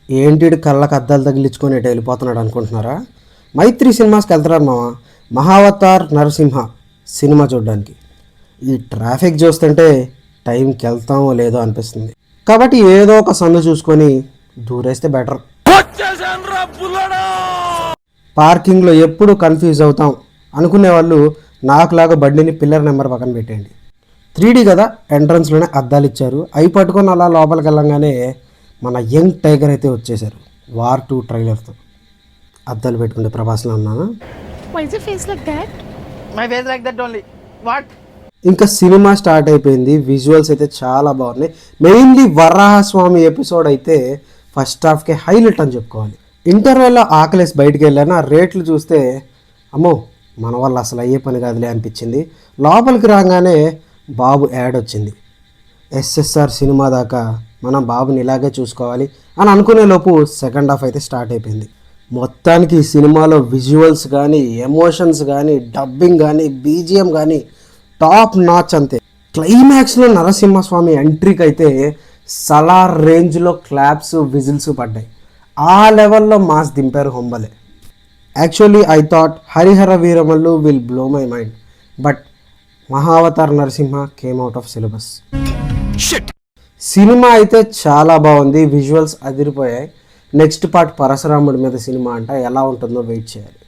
ఏంటి కళ్ళకు అద్దాలు తగిలించుకొని ఇటు వెళ్ళిపోతున్నాడు అనుకుంటున్నారా? మైత్రి సినిమాస్కి వెళ్తున్నారు మామ. మహావతార్ నరసింహ సినిమా చూడడానికి. ఈ ట్రాఫిక్ చూస్తుంటే టైంకి వెళ్తామో లేదో అనిపిస్తుంది. కాబట్టి ఏదో ఒక సందు చూసుకొని దూరేస్తే బెటర్. పార్కింగ్లో ఎప్పుడు కన్ఫ్యూజ్ అవుతాం అనుకునే వాళ్ళు నాకులాగా బండిని పిల్లర్ నెంబర్ పక్కన పెట్టండి. 3D కదా, ఎంట్రన్స్లోనే అద్దాలు ఇచ్చారు. అవి పట్టుకొని అలా లోపలికి వెళ్ళంగానే మన యంగ్ టైగర్ అయితే వచ్చేసారు వార్ 2 ట్రైలర్తో. అద్దాలు పెట్టుకుంటే ప్రభాస్లో ఉన్నాను. ఇంకా సినిమా స్టార్ట్ అయిపోయింది. విజువల్స్ అయితే చాలా బాగున్నాయి. మెయిన్లీ వరాహస్వామి ఎపిసోడ్ అయితే ఫస్ట్ హాఫ్కే హైలైట్ అని చెప్పుకోవాలి. ఇంటర్వెల్లో ఆకలేసి బయటికి వెళ్ళాను. ఆ రేట్లు చూస్తే అమ్మో మన వల్ల అసలు అయ్యే పని కాదులే అనిపించింది. లోపలికి రాగానే బాబు యాడ్ వచ్చింది. ఎస్ఎస్ఆర్ సినిమా దాకా మనం బాబుని ఇలాగే చూసుకోవాలి అని అనుకునే లోపు సెకండ్ హాఫ్ అయితే స్టార్ట్ అయిపోయింది. మొత్తానికి ఈ సినిమాలో విజువల్స్ కానీ, ఎమోషన్స్ కానీ, డబ్బింగ్ కానీ, బీజిఎం కానీ టాప్ నాచ్ అంతే. క్లైమాక్స్లో నరసింహస్వామి ఎంట్రీకి అయితే సలార్ రేంజ్లో క్లాప్స్ విజిల్స్ పడ్డాయి. ఆ లెవెల్లో మాస్ దింపారు Hombale. Actually I thought Hari Hara Veera Mallu will blow my mind, but Mahavatar Narasimha came out of syllabus. సినిమా అయితే చాలా బాగుంది, విజువల్స్ అదిరిపోయాయి. నెక్స్ట్ పార్ట్ పరశురాముడి మీద సినిమా అంట, ఎలా ఉంటుందో వెయిట్ చేయాలి.